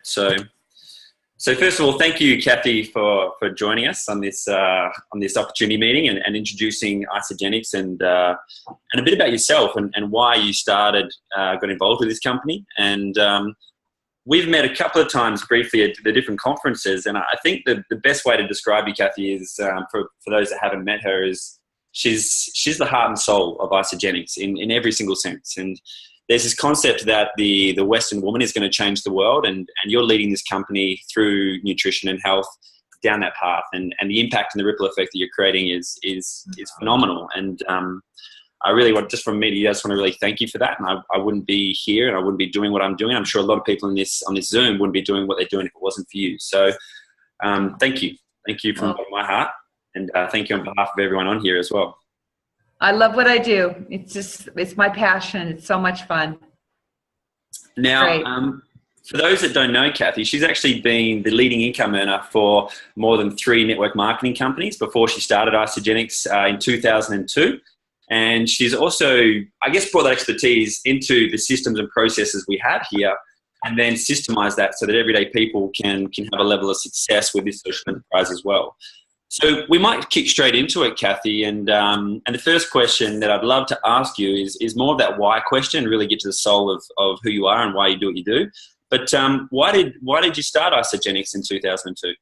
So first of all, thank you, Kathy, for joining us on this opportunity meeting and introducing Isagenix and a bit about yourself and why you got involved with this company. And we've met a couple of times briefly at the different conferences, and I think the best way to describe you, Kathy, is for those that haven't met her, is she's the heart and soul of Isagenix in every single sense. And there's this concept that the Western woman is going to change the world, and you're leading this company through nutrition and health down that path, and the impact and the ripple effect that you're creating is phenomenal. And I really want, just from me to you, I just want to really thank you for that. And I wouldn't be here, and I wouldn't be doing what I'm doing. I'm sure a lot of people on this Zoom wouldn't be doing what they're doing if it wasn't for you. So thank you from my heart, and thank you on behalf of everyone on here as well. I love what I do. It's my passion. It's so much fun. Now, for those that don't know Kathy, she's actually been the leading income earner for more than 3 network marketing companies before she started Isagenix in 2002. And she's also, I guess, brought that expertise into the systems and processes we have here, and then systemize that so that everyday people can have a level of success with this social enterprise as well. So we might kick straight into it, Kathy, and the first question that I'd love to ask you is more of that why question, really get to the soul of who you are and why you do what you do. But why did you start Isagenix in 2002?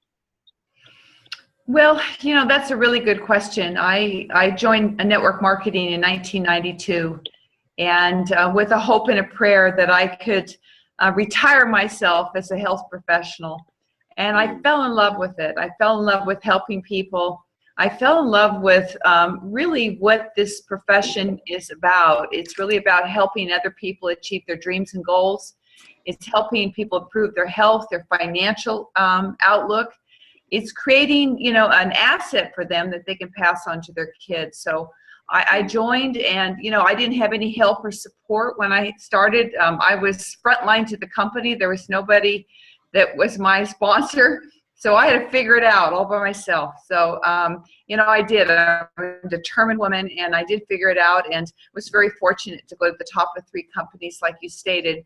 Well, that's a really good question. I joined network marketing in 1992, and with a hope and a prayer that I could retire myself as a health professional. And I fell in love with it. I fell in love with helping people. I fell in love with really what this profession is about. It's really about helping other people achieve their dreams and goals. It's helping people improve their health, their financial outlook. It's creating, an asset for them that they can pass on to their kids. So I joined, and, I didn't have any help or support when I started. I was frontline to the company. There was nobody that was my sponsor. So I had to figure it out all by myself. So, I did. I'm a determined woman, and I did figure it out, and was very fortunate to go to the top of 3 companies, like you stated.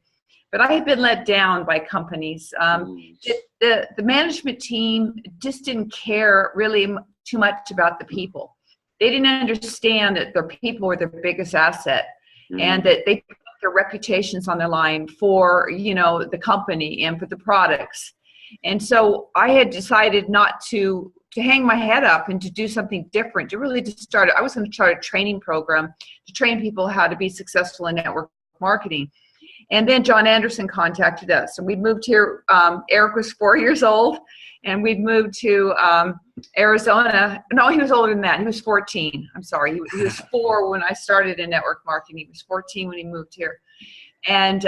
But I had been let down by companies. The management team just didn't care really too much about the people. They didn't understand that their people were their biggest asset, and that they put their reputations on the line for, the company and for the products. And so I had decided not to hang my head up and to do something different, I was going to start a training program to train people how to be successful in network marketing. And then John Anderson contacted us, and we moved here. Eric was 4 years old, and we'd moved to Arizona. No, he was older than that. He was 14. I'm sorry. He was 4 when I started in network marketing. He was 14 when he moved here. And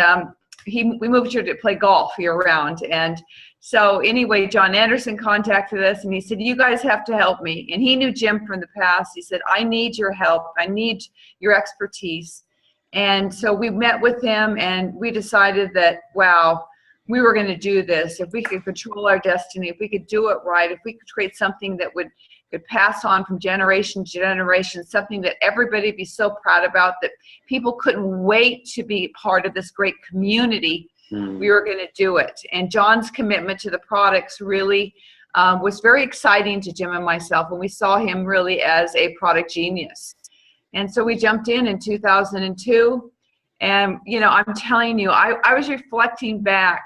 we moved here to play golf year-round. And so anyway, John Anderson contacted us, and he said, you guys have to help me. And he knew Jim from the past. He said, I need your help. I need your expertise. And so we met with him, and we decided that, wow, we were going to do this. If we could control our destiny, if we could do it right, if we could create something that could pass on from generation to generation, something that everybody would be so proud about, that people couldn't wait to be part of this great community, we were going to do it. And John's commitment to the products really was very exciting to Jim and myself, and we saw him really as a product genius. And so we jumped in 2002, and, I'm telling you, I was reflecting back,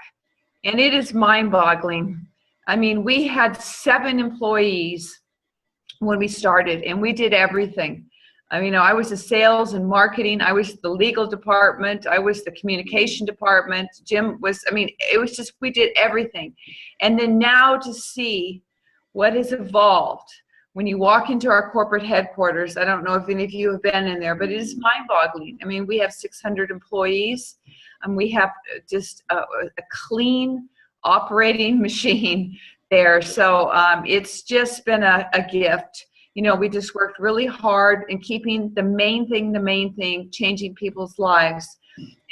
and it is mind-boggling. I mean, we had 7 employees when we started, and we did everything. I mean, I was the sales and marketing. I was the legal department. I was the communication department. Jim was, it was just, we did everything. And then now to see what has evolved. When you walk into our corporate headquarters, I don't know if any of you have been in there, but it is mind-boggling. I mean, we have 600 employees, and we have just a clean operating machine there. So it's just been a gift. We just worked really hard in keeping the main thing, changing people's lives,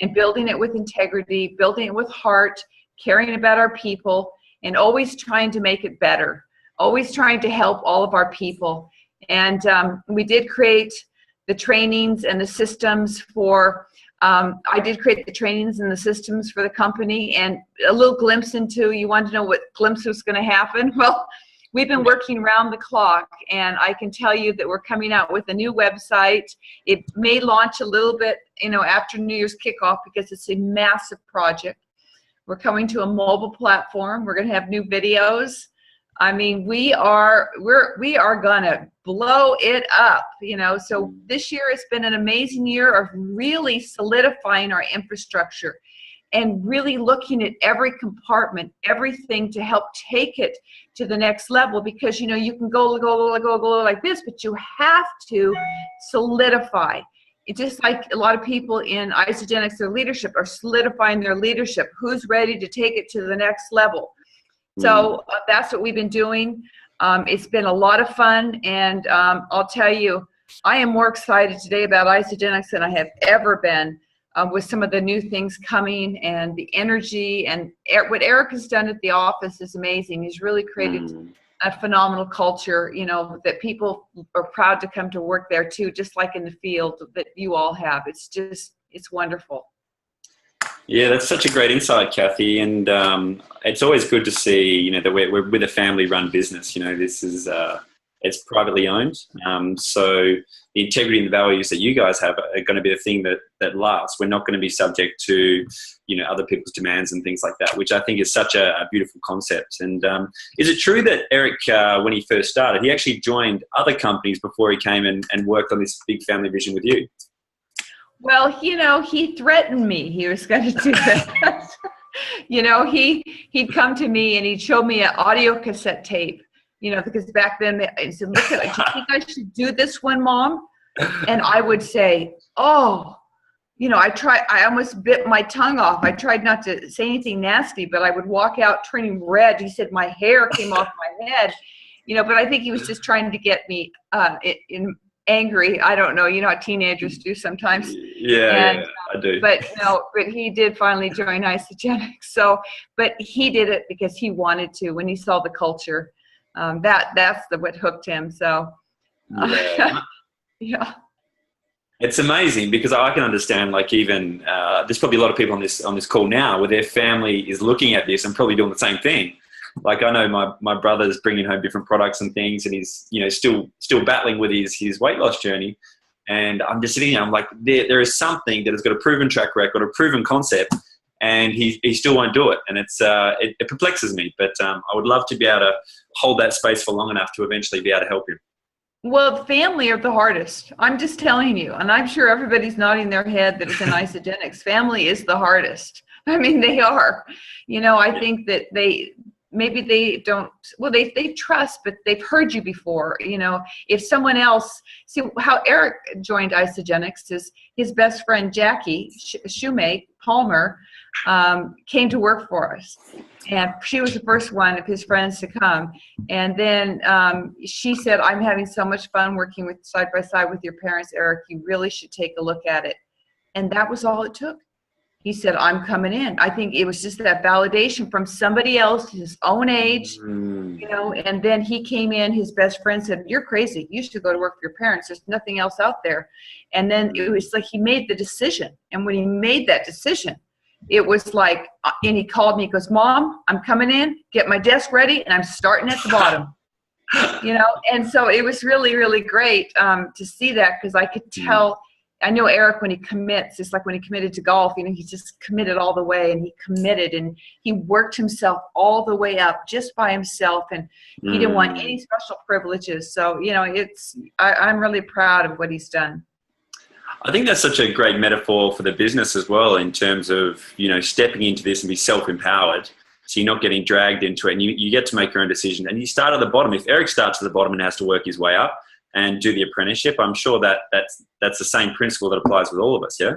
and building it with integrity, building it with heart, caring about our people, and always trying to make it better. Always trying to help all of our people. And we did create the trainings and the systems for I did create the trainings and the systems for the company, and a little glimpse into, you wanted to know what glimpse was going to happen? Well, we've been working around the clock, and I can tell you that we're coming out with a new website. It may launch a little bit, after New Year's kickoff, because it's a massive project. We're coming to a mobile platform. We're going to have new videos. I mean, we are gonna blow it up, So this year has been an amazing year of really solidifying our infrastructure and really looking at every compartment, everything to help take it to the next level. Because you can go like this, but you have to solidify. It's just like a lot of people in Isagenix, their leadership are solidifying their leadership. Who's ready to take it to the next level? So that's what we've been doing. It's been a lot of fun, and I'll tell you, I am more excited today about Isagenix than I have ever been with some of the new things coming and the energy. And what Eric has done at the office is amazing. He's really created a phenomenal culture, that people are proud to come to work there too, just like in the field that you all have. It's wonderful. Yeah, that's such a great insight, Kathy. And it's always good to see, that we're with a family-run business. This is it's privately owned. So the integrity and the values that you guys have are going to be the thing that lasts. We're not going to be subject to, other people's demands and things like that, which I think is such a beautiful concept. And is it true that Eric, when he first started, he actually joined other companies before he came and worked on this big family vision with you? Well, he threatened me. He was going to do that. He'd come to me and he'd show me an audio cassette tape, because back then he said, look at it. Do you think I should do this one, Mom? And I would say, oh, I almost bit my tongue off. I tried not to say anything nasty, but I would walk out turning red. He said my hair came off my head, but I think he was just trying to get me angry. I don't know. You know how teenagers do sometimes. Yeah, I do. But he did finally join Isagenix. So, but he did it because he wanted to. When he saw the culture, that's what hooked him. So, yeah. It's amazing because I can understand, like, even there's probably a lot of people on this call now where their family is looking at this and probably doing the same thing. Like, I know my brother's bringing home different products and things, and he's still battling with his weight loss journey. And I'm just sitting there, I'm like, there is something that has got a proven track record, a proven concept, and he still won't do it. And it perplexes me. But I would love to be able to hold that space for long enough to eventually be able to help him. Well, family are the hardest. I'm just telling you, and I'm sure everybody's nodding their head that it's an Isagenix. Family is the hardest. I mean, they are. I think that maybe they don't, well, they trust, but they've heard you before. If someone else, see how Eric joined Isagenix is his best friend, Jackie Shoemake Palmer, came to work for us. And she was the first one of his friends to come. And then she said, I'm having so much fun working with side by side with your parents, Eric. You really should take a look at it. And that was all it took. He said, I'm coming in. I think it was just that validation from somebody else, his own age, and then he came in, his best friend said, you're crazy. You should go to work for your parents. There's nothing else out there. And then it was like he made the decision. And when he made that decision, it was like, and he called me, he goes, Mom, I'm coming in, get my desk ready, and I'm starting at the bottom. And so it was really, really great to see that, because I could tell. I know Eric, when he commits, it's like when he committed to golf, he just committed all the way, and he committed and he worked himself all the way up just by himself, and he didn't want any special privileges. So, I'm really proud of what he's done. I think that's such a great metaphor for the business as well, in terms of, stepping into this and be self-empowered. So you're not getting dragged into it, and you get to make your own decision. And you start at the bottom. If Eric starts at the bottom and has to work his way up and do the apprenticeship, I'm sure that's the same principle that applies with all of us, yeah?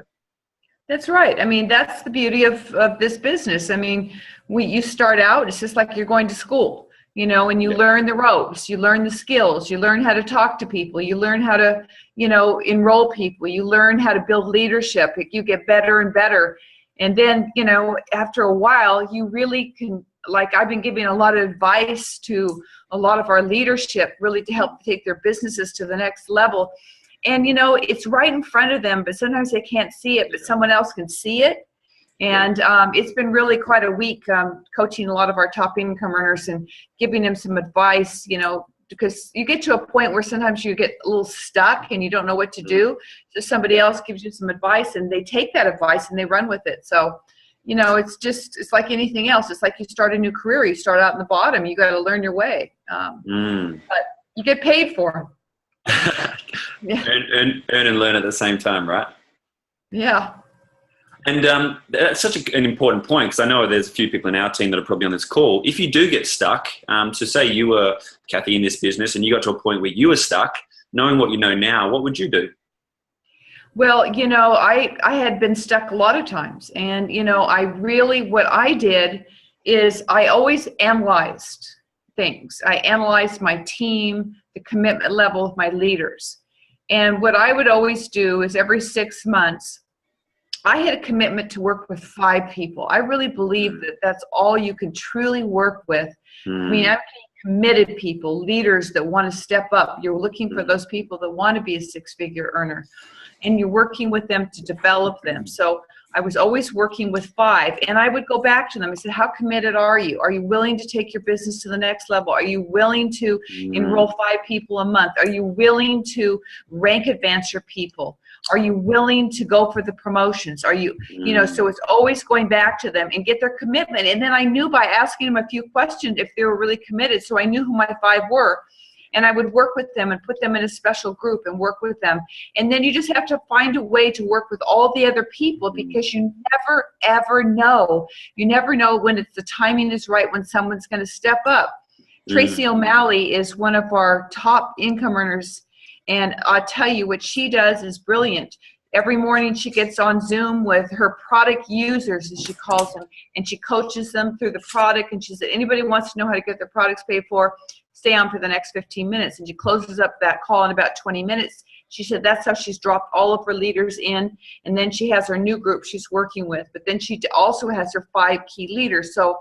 That's right. I mean, that's the beauty of this business. I mean, you start out, it's just like you're going to school, and you learn the ropes, you learn the skills, you learn how to talk to people, you learn how to, enroll people, you learn how to build leadership, you get better and better. And then, after a while, you really can, like I've been giving a lot of advice to a lot of our leadership, really to help take their businesses to the next level. And, it's right in front of them, but sometimes they can't see it, but someone else can see it. And it's been really quite a week coaching a lot of our top income earners and giving them some advice, because you get to a point where sometimes you get a little stuck and you don't know what to do. So somebody else gives you some advice and they take that advice and they run with it. So, it's like anything else. It's like you start a new career. You start out in the bottom. You got to learn your way. But you get paid for them. Yeah. Earn and learn at the same time, right? Yeah. And that's such an important point, because I know there's a few people in our team that are probably on this call. If you do get stuck, so say you were, Kathy, in this business and you got to a point where you were stuck, knowing what you know now, what would you do? Well, I had been stuck a lot of times. And, what I did is I always analyzed things. I analyzed my team, the commitment level of my leaders. And what I would always do is every 6 months, I had a commitment to work with 5 people. I really believe that that's all you can truly work with. I mean, I'm committed people, leaders that want to step up. You're looking for those people that want to be a 6-figure earner, and you're working with them to develop them. So I was always working with 5, and I would go back to them and say, how committed are you? Are you willing to take your business to the next level? Are you willing to enroll 5 people a month? Are you willing to rank advance your people? Are you willing to go for the promotions? Are you, so it's always going back to them and get their commitment. And then I knew by asking them a few questions if they were really committed. So I knew who my 5 were. And I would work with them and put them in a special group and work with them. And then you just have to find a way to work with all the other people, because you never, ever know. You never know when the timing is right, when someone's going to step up. Tracy O'Malley is one of our top income earners. And I'll tell you, what she does is brilliant. Every morning she gets on Zoom with her product users, as she calls them, and she coaches them through the product. And she said, anybody wants to know how to get their products paid for, stay on for the next 15 minutes. And she closes up that call in about 20 minutes. She said that's how she's dropped all of her leaders in. And then she has her new group she's working with. But then she also has her 5 key leaders. So,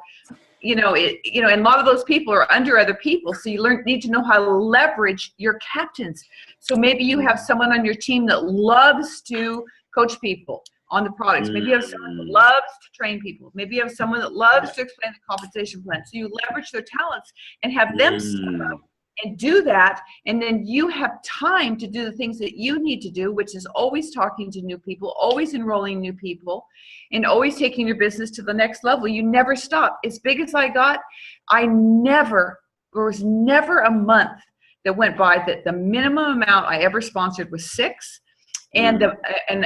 and a lot of those people are under other people. So you need to know how to leverage your captains. So maybe you have someone on your team that loves to coach people on the products. Maybe you have someone that loves to train people. Maybe you have someone that loves to explain the compensation plan. So you leverage their talents and have them step up and do that. And then you have time to do the things that you need to do, which is always talking to new people, always enrolling new people, and always taking your business to the next level. You never stop. As big as I got, there was never a month that went by that the minimum amount I ever sponsored was 6. And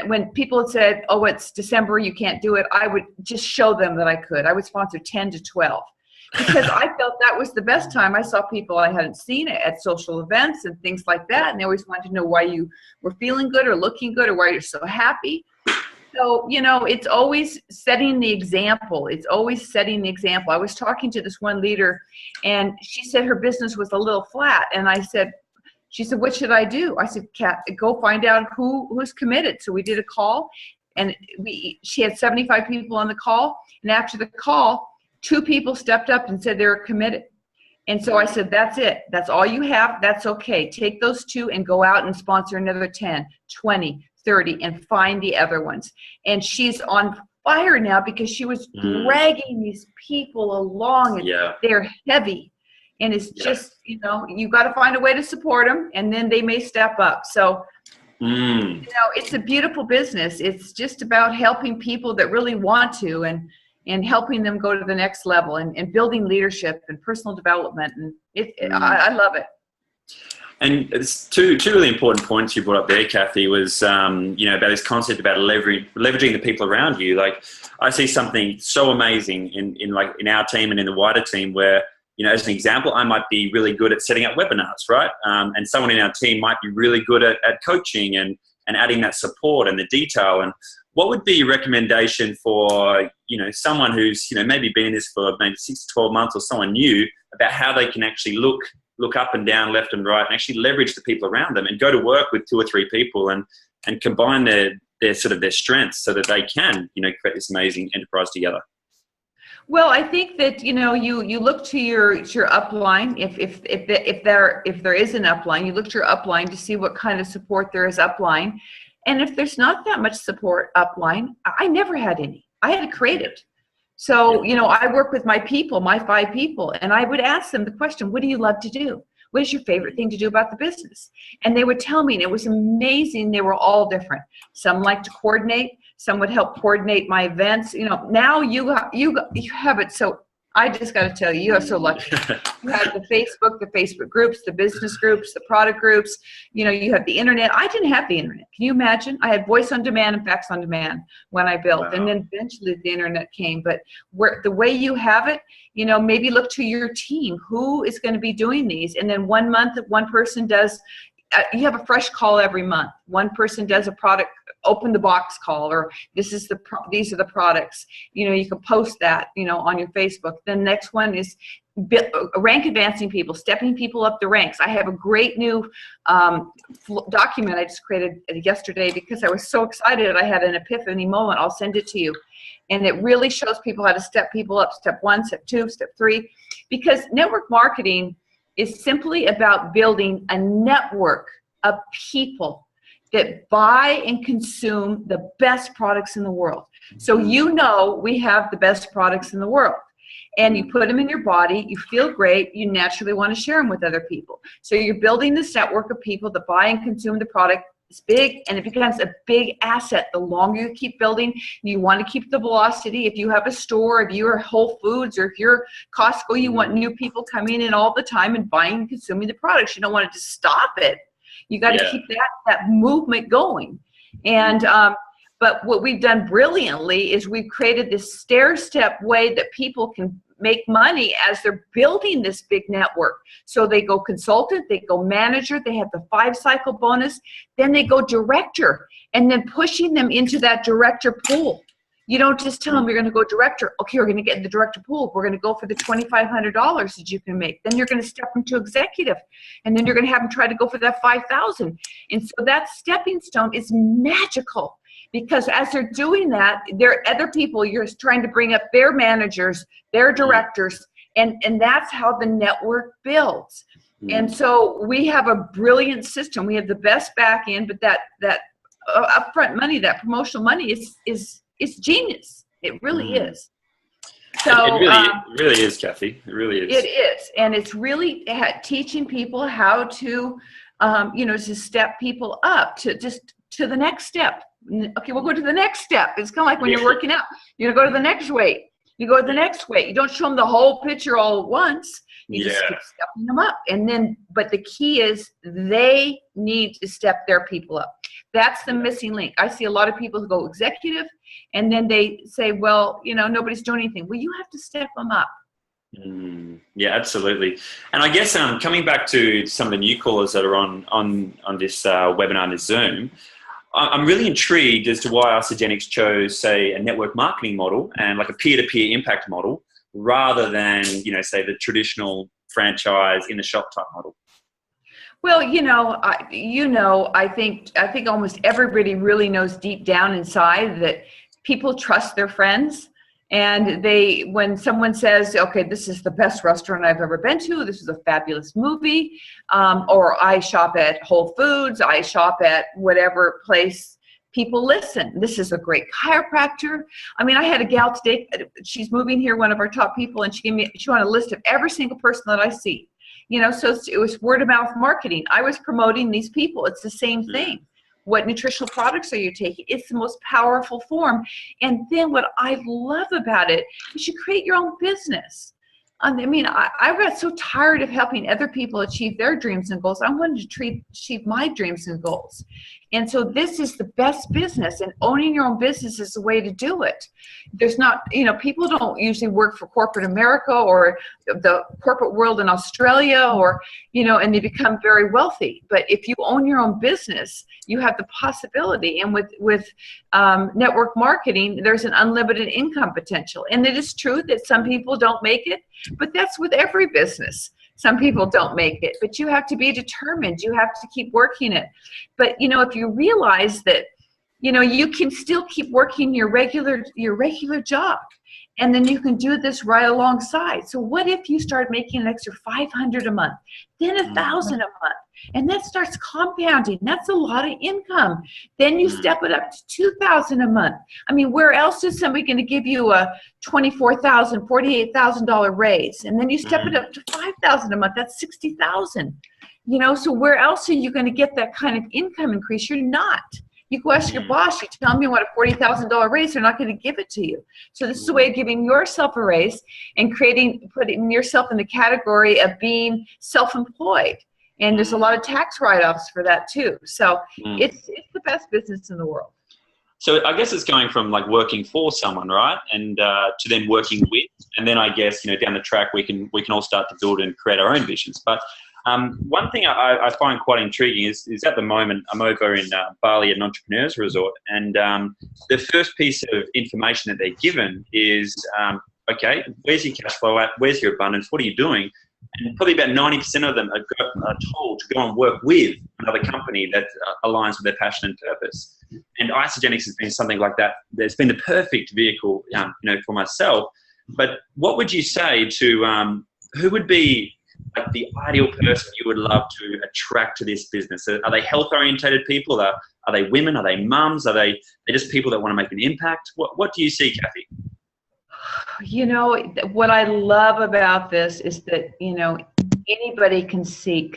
when people had said, oh, it's December, you can't do it, I would just show them that I could. I would sponsor 10 to 12 because I felt that was the best time. I saw people I hadn't seen at social events and things like that, and they always wanted to know why you were feeling good or looking good or why you're so happy. So, it's always setting the example. It's always setting the example. I was talking to this one leader, and she said her business was a little flat, and she said, what should I do? I said, Kat, go find out who's committed. So we did a call, and she had 75 people on the call. And after the call, 2 people stepped up and said they were committed. And so I said, that's it. That's all you have. That's okay. Take those 2 and go out and sponsor another 10, 20, 30, and find the other ones. And she's on fire now because she was dragging these people along, and they're heavy. And it's just, you got to find a way to support them, and then they may step up. So, it's a beautiful business. It's just about helping people that really want to, and helping them go to the next level, and building leadership and personal development. And I love it. And it's two really important points you brought up there, Kathy, was, about this concept about leveraging the people around you. Like, I see something so amazing in our team and in the wider team where, as an example, I might be really good at setting up webinars, right? And someone in our team might be really good at coaching and adding that support and the detail. And what would be your recommendation for, someone who's, maybe been in this for maybe 6 to 12 months, or someone new, about how they can actually look up and down, left and right, and actually leverage the people around them and go to work with 2 or 3 people and combine their strengths so that they can, create this amazing enterprise together? Well, I think that, you look to your upline. If there is an upline, you look to your upline to see what kind of support there is upline. And if there's not that much support upline, I never had any. I had to create it. So, I work with my people, my 5 people, and I would ask them the question, what do you love to do? What is your favorite thing to do about the business? And they would tell me, and it was amazing. They were all different. Some like to coordinate. Some would help coordinate my events. Now you have it. So I just got to tell you, you are so lucky. You have the Facebook groups, the business groups, the product groups. You have the internet. I didn't have the internet. Can you imagine? I had voice on demand and fax on demand when I built. Wow. And then eventually the internet came. But the way you have it, maybe look to your team. Who is going to be doing these? And then one month, one person does. You have a fresh call every month. One person does a product open the box call, or these are the products. You can post that on your Facebook. The next one is rank advancing people, stepping people up the ranks. I have a great new document I just created yesterday because I was so excited. I had an epiphany moment. I'll send it to you. And it really shows people how to step people up, step 1, step 2, step 3, because network marketing is simply about building a network of people that buy and consume the best products in the world. So we have the best products in the world. And you put them in your body, you feel great, you naturally want to share them with other people. So you're building this network of people that buy and consume the product. It's big, and it becomes a big asset. The longer you keep building, you want to keep the velocity. If you have a store, if you're Whole Foods, or if you're Costco, you want new people coming in all the time and buying and consuming the products. You don't want to just stop it. You got to keep that movement going. And but what we've done brilliantly is we've created this stair-step way that people can make money as they're building this big network. So they go consultant, they go manager, they have the 5-cycle bonus, then they go director, and then pushing them into that director pool. You don't just tell them you're going to go director. Okay, we're going to get in the director pool. We're going to go for the $2,500 that you can make. Then you're going to step them to executive, and then you're going to have them try to go for that $5,000. And so that stepping stone is magical. Because as they're doing that, there are other people you're trying to bring up, their managers, their directors, and that's how the network builds. And so we have a brilliant system. We have the best back end, but that upfront money, that promotional money is genius. It really is. So it really is, Kathy. It really is. It is, and it's really teaching people how to, to step people up to the next step. Okay, we'll go to the next step. It's kind of like when you're working out. You're going to go to the next weight. You go to the next weight. You don't show them the whole picture all at once. You just keep stepping them up. And then, but the key is they need to step their people up. That's the missing link. I see a lot of people who go executive, and then they say, well, nobody's doing anything. Well, you have to step them up. Yeah, absolutely. And I guess coming back to some of the new callers that are on this webinar, this Zoom, I'm really intrigued as to why Isagenix chose, say, a network marketing model and like a peer-to-peer impact model rather than, say, the traditional franchise in the shop type model. Well, I think almost everybody really knows deep down inside that people trust their friends. And when someone says, okay, this is the best restaurant I've ever been to, this is a fabulous movie, or I shop at Whole Foods, I shop at whatever place, people listen. This is a great chiropractor. I mean, I had a gal today, she's moving here, one of our top people, and she wanted a list of every single person that I see. So it was word of mouth marketing. I was promoting these people. It's the same thing. What nutritional products are you taking? It's the most powerful form. And then what I love about it is you create your own business. I got so tired of helping other people achieve their dreams and goals. I wanted to achieve my dreams and goals. And so this is the best business, and owning your own business is the way to do it. There's not, people don't usually work for corporate America or the corporate world in Australia or, and they become very wealthy. But if you own your own business, you have the possibility. And with network marketing, there's an unlimited income potential. And it is true that some people don't make it, but that's with every business. Some people don't make it, but you have to be determined. You have to keep working it. But, if you realize that, you can still keep working your regular job. And then you can do this right alongside. So what if you start making an extra 500 a month, then 1,000 a month, and that starts compounding? That's a lot of income. Then you step it up to 2,000 a month. I mean, where else is somebody going to give you a $24,000, $48,000 raise? And then you step it up to 5,000 a month. That's 60,000. You know, so where else are you going to get that kind of income increase? You're not. You go ask your boss, you tell them you want a $40,000 raise, they're not going to give it to you. So this is a way of giving yourself a raise and putting yourself in the category of being self-employed. And there's a lot of tax write-offs for that too. So it's the best business in the world. So I guess it's going from like working for someone, right, and to then working with, and then I guess, you know, down the track we can all start to build and create our own visions. But one thing I find quite intriguing is at the moment I'm over in Bali at an entrepreneurs resort, and the first piece of information that they're given is, okay, where's your cash flow at? Where's your abundance? What are you doing? And probably about 90% of them are told to go and work with another company that aligns with their passion and purpose. And Isagenix has been something like that. It's been the perfect vehicle, you know, for myself. But what would you say to who would be like the ideal person you would love to attract to this business? Are they health-orientated people? Are they women? Are they mums? Are they just people that want to make an impact? What do you see, Kathy? You know, what I love about this is that, you know, anybody can succeed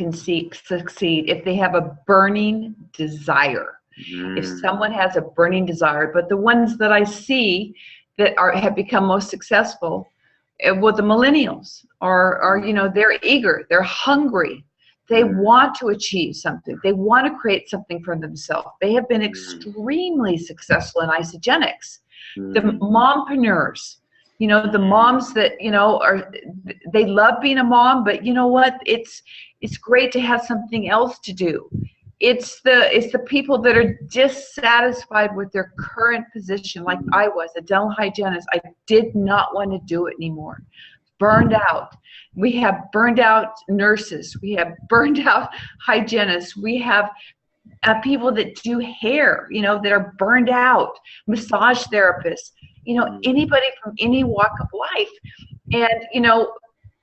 if they have a burning desire. If someone has a burning desire. But the ones that I see that have become most successful, well, the millennials are, you know, they're eager, they're hungry, they want to achieve something, they want to create something for themselves. They have been extremely successful in Isagenix. The mompreneurs, you know, the moms that, you know, they love being a mom, but you know what? It's great to have something else to do. It's the people that are dissatisfied with their current position, like I was, a dental hygienist. I did not want to do it anymore. Burned out. We have burned out nurses. We have burned out hygienists. We have people that do hair, you know, that are burned out, massage therapists, you know, anybody from any walk of life. And, you know,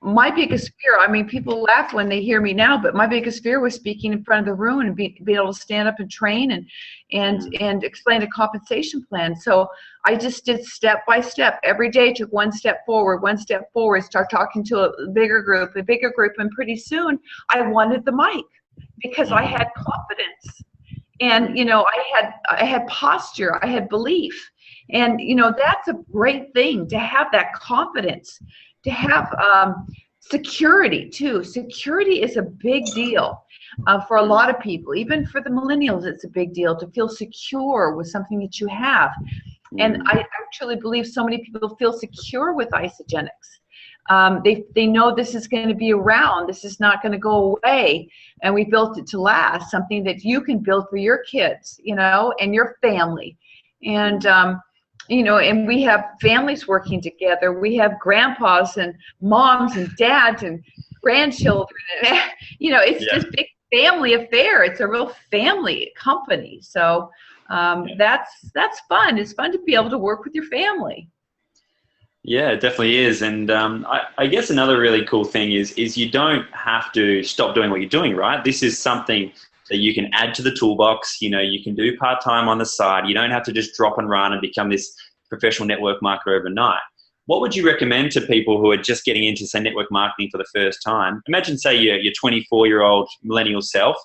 my biggest fear, I mean, people laugh when they hear me now, but my biggest fear was speaking in front of the room and being able to stand up and train and explain a compensation plan. So I just did step by step. Every day took one step forward, start talking to a bigger group, and pretty soon I wanted the mic because I had confidence. And, you know, I had posture, I had belief. And, you know, that's a great thing, to have that confidence, to have security too. Security is a big deal for a lot of people. Even for the millennials, it's a big deal to feel secure with something that you have. And I actually believe so many people feel secure with Isagenix. They know this is going to be around. This is not going to go away. And we built it to last, something that you can build for your kids, you know, and your family. And, you know, and we have families working together. We have grandpas and moms and dads and grandchildren. And, you know, it's just a big family affair. It's a real family company. So that's fun. It's fun to be able to work with your family. Yeah, it definitely is. And I guess another really cool thing is you don't have to stop doing what you're doing, right? This is something that you can add to the toolbox. You know, you can do part-time on the side. You don't have to just drop and run and become this professional network marketer overnight. What would you recommend to people who are just getting into, say, network marketing for the first time? Imagine, say, your 24-year-old millennial self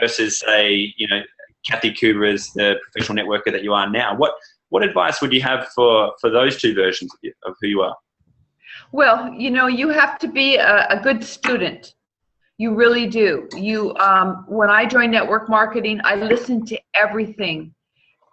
versus, say, you know, Kathy Coover is the professional networker that you are now. What advice would you have for those two versions of who you are? Well, you know, you have to be a good student. You really do. When I joined network marketing, I listened to everything.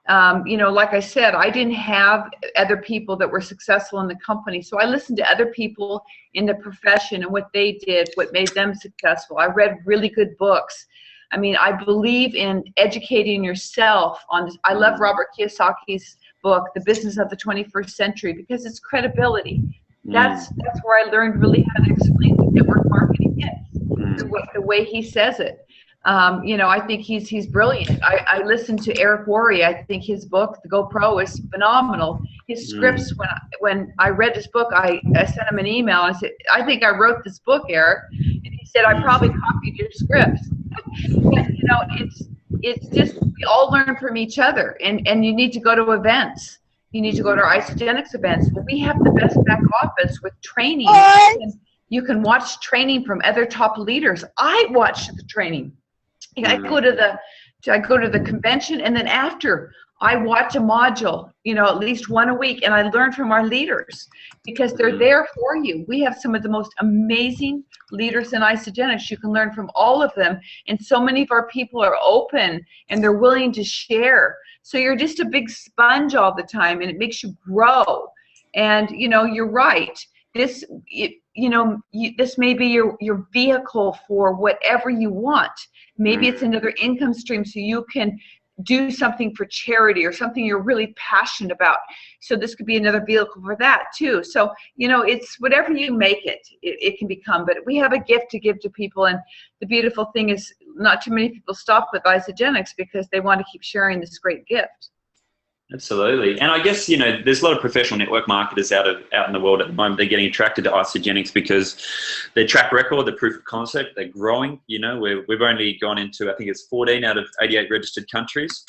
You know, like I said, I didn't have other people that were successful in the company. So I listened to other people in the profession and what they did, what made them successful. I read really good books. I mean, I believe in educating yourself on this. I love Robert Kiyosaki's book, The Business of the 21st Century, because it's credibility. That's where I learned really how to explain what network marketing is, the way he says it. You know, I think he's brilliant. I listened to Eric Worre. I think his book, The GoPro, is phenomenal. His scripts, when I read his book, I sent him an email. And I said, I think I wrote this book, Eric. And he said, I probably copied your scripts. But, you know, it's just, we all learn from each other. And you need to go to events. You need to go to our Isogenics events. We have the best back office with training. You can watch training from other top leaders. I watch the training. I go to the convention, and then after I watch a module, you know, at least one a week, and I learn from our leaders because they're there for you. We have some of the most amazing leaders in Isogenics. You can learn from all of them, and so many of our people are open and they're willing to share. So you're just a big sponge all the time, and it makes you grow. And you know, you're right. This, you know, this may be your vehicle for whatever you want. Maybe it's another income stream so you can do something for charity or something you're really passionate about. So this could be another vehicle for that too. So, you know, it's whatever you make it can become. But we have a gift to give to people. And the beautiful thing is not too many people stop with Isogenics because they want to keep sharing this great gift. Absolutely. And I guess, you know, there's a lot of professional network marketers out in the world at the moment. They're getting attracted to Isogenics because their track record, the proof of concept, they're growing. You know, we've only gone into, I think it's 14 out of 88 registered countries,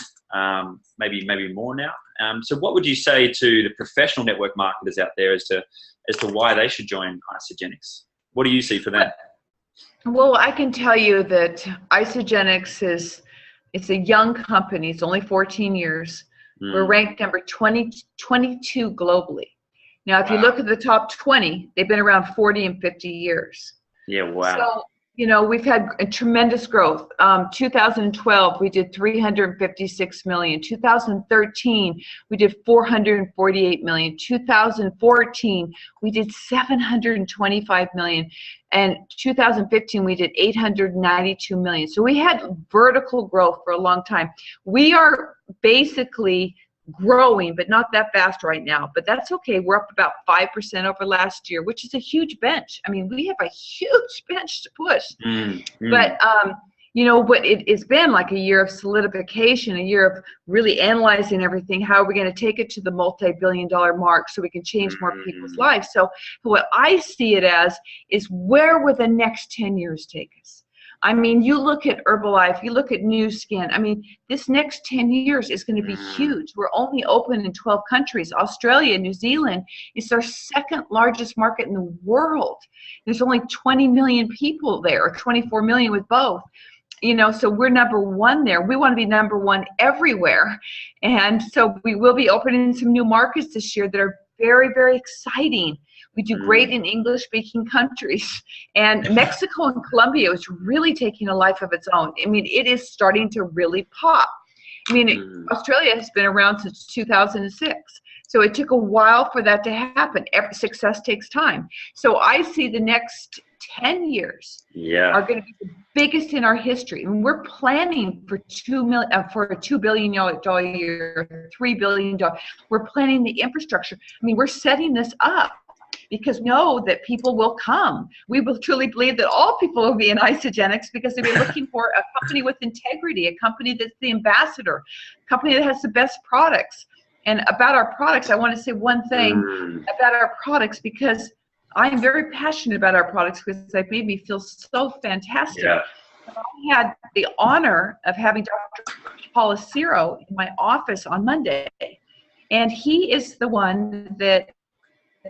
maybe more now. So what would you say to the professional network marketers out there as to why they should join Isogenics? What do you see for that? Well, I can tell you that Isogenics it's a young company. It's only 14 years. We're ranked number 22 globally. Now, if you look at the top 20, they've been around 40 and 50 years. Yeah, wow. So, you know, we've had a tremendous growth. 2012, we did 356 million. 2013, we did 448 million. 2014, we did 725 million. And 2015, we did 892 million. So we had vertical growth for a long time. We are basically growing, but not that fast right now. But that's okay. We're up about 5% over last year, which is a huge bench. I mean, we have a huge bench to push. But, you know, but it's been like a year of solidification, a year of really analyzing everything. How are we going to take it to the multi-billion-dollar mark so we can change more people's lives? So what I see it as is, where will the next 10 years take us? I mean, you look at Herbalife, you look at New Skin. I mean, this next 10 years is going to be huge. We're only open in 12 countries. Australia, New Zealand is our second largest market in the world. There's only 20 million people there, or 24 million with both. You know, so we're number one there. We want to be number one everywhere. And so we will be opening some new markets this year that are very, very exciting. We do great in English-speaking countries. And Mexico and Colombia is really taking a life of its own. I mean, it is starting to really pop. I mean, Australia has been around since 2006. So it took a while for that to happen. Every success takes time. So I see the next 10 years are going to be the biggest in our history. And we're planning for a $2 billion year, $3 billion. We're planning the infrastructure. I mean, we're setting this up because we know that people will come. We will truly believe that all people will be in Isogenics because they'll be looking for a company with integrity, a company that's the ambassador, a company that has the best products. And about our products, I want to say one thing about our products, because I am very passionate about our products because they've made me feel so fantastic. I had the honor of having Dr. Paul Acero in my office on Monday. And he is the one that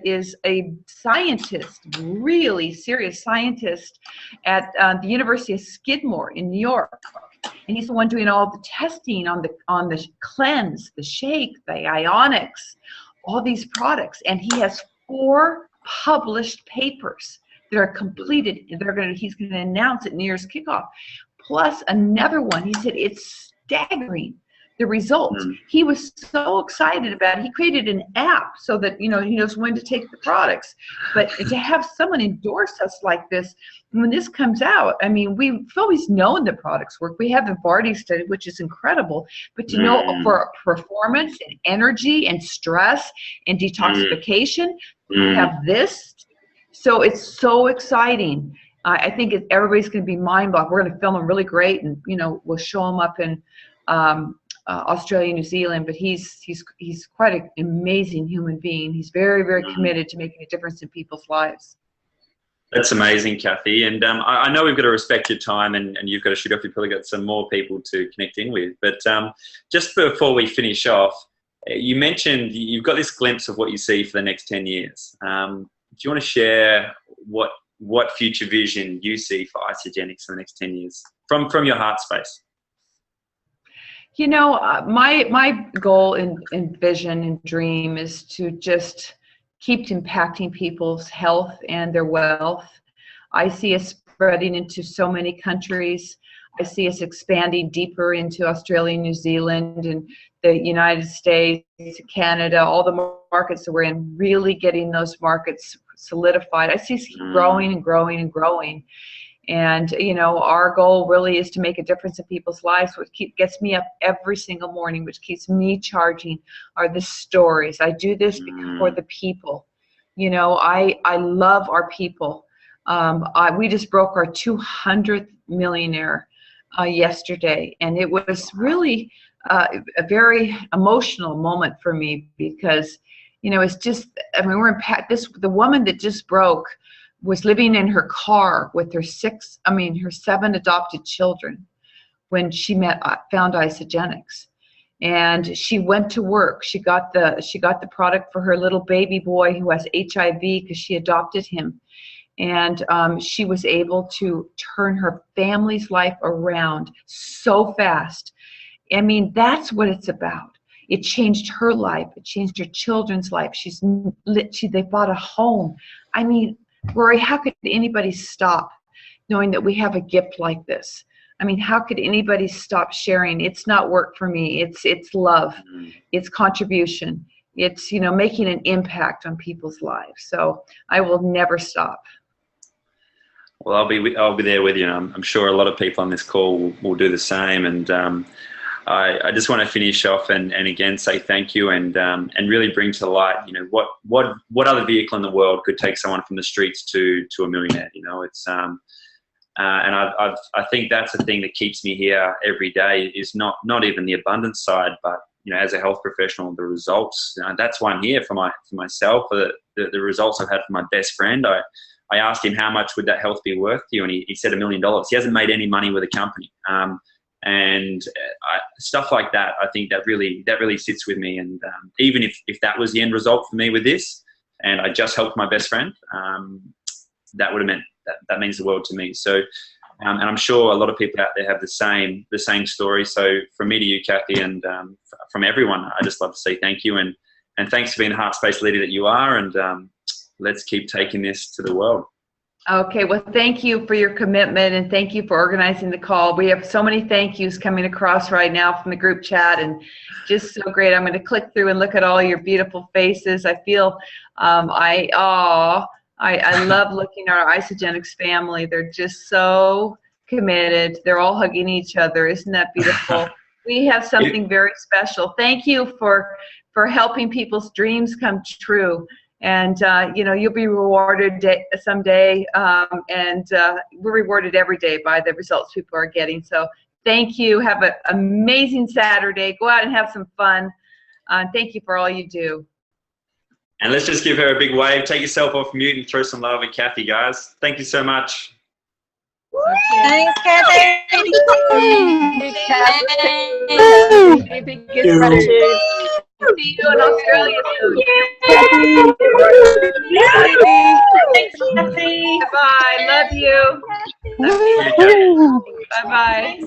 is a scientist, really serious scientist at the University of Skidmore in New York. And he's the one doing all the testing on the cleanse, the shake, the ionics, all these products. And he has 4 published papers that are completed. He's going to announce at New Year's kickoff, plus another one. He said it's staggering, the results. He was so excited about it. He created an app so that, you know, he knows when to take the products. But to have someone endorse us like this, when this comes out, I mean, we've always known the products work. We have the Vardy study, which is incredible. But to know for performance and energy and stress and detoxification, we have this. So it's so exciting. I think everybody's going to be mind-blown. We're going to film him really great, and we'll show him up in Australia, New Zealand. But he's quite an amazing human being. He's very, very committed to making a difference in people's lives. That's amazing, Kathy. And I know we've got to respect your time, and you've got to shoot off. You've probably got some more people to connect in with. But just before we finish off, you mentioned you've got this glimpse of what you see for the next 10 years. Do you want to share what future vision you see for Isagenix in the next 10 years from your heart space? My goal and vision and dream is to just keep impacting people's health and their wealth. I see us spreading into so many countries. I see us expanding deeper into Australia, New Zealand, and the United States, Canada, all the markets that we're in, really getting those markets solidified. I see us growing and growing and growing. And, our goal really is to make a difference in people's lives. What gets me up every single morning, which keeps me charging, are the stories. I do this for the people. I love our people. We just broke our 200th millionaire yesterday, and it was really a very emotional moment for me because, it's just, the woman that just broke was living in her car with her 7 adopted children when she found Isagenix. And she went to work. She got the product for her little baby boy who has HIV because she adopted him. And she was able to turn her family's life around so fast. That's what it's about. It changed her life. It changed her children's life. They bought a home. Rory, how could anybody stop knowing that we have a gift like this? How could anybody stop sharing? It's not work for me. It's love. It's contribution. It's, making an impact on people's lives. So I will never stop. Well, I'll be there with you. I'm sure a lot of people on this call will do the same. And I just want to finish off and again say thank you and really bring to light, what other vehicle in the world could take someone from the streets to a millionaire. It's and I think that's the thing that keeps me here every day is not even the abundance side, but as a health professional, the results. That's why I'm here for myself. For the results I've had for my best friend. I asked him how much would that health be worth to you, and he said $1 million. He hasn't made any money with a company. And stuff like that, I think that really sits with me. And even if that was the end result for me with this, and I just helped my best friend, that would have meant that means the world to me. So, and I'm sure a lot of people out there have the same story. So from me to you, Kathy, and from everyone, I just love to say thank you and thanks for being the heart space leader that you are. And let's keep taking this to the world. Okay, well, thank you for your commitment and thank you for organizing the call. We have so many thank yous coming across right now from the group chat and just so great. I'm going to click through and look at all your beautiful faces. I feel, I love looking at our Isagenix family. They're just so committed. They're all hugging each other. Isn't that beautiful? We have something very special. Thank you for helping people's dreams come true. And, you'll be rewarded someday, and we're rewarded every day by the results people are getting. So thank you. Have an amazing Saturday. Go out and have some fun. Thank you for all you do. And let's just give her a big wave. Take yourself off mute and throw some love at Kathy, guys. Thank you so much. Thanks, Kathy. See you in Australia soon. Thanks, Kathy. Bye. Love you. Bye-bye.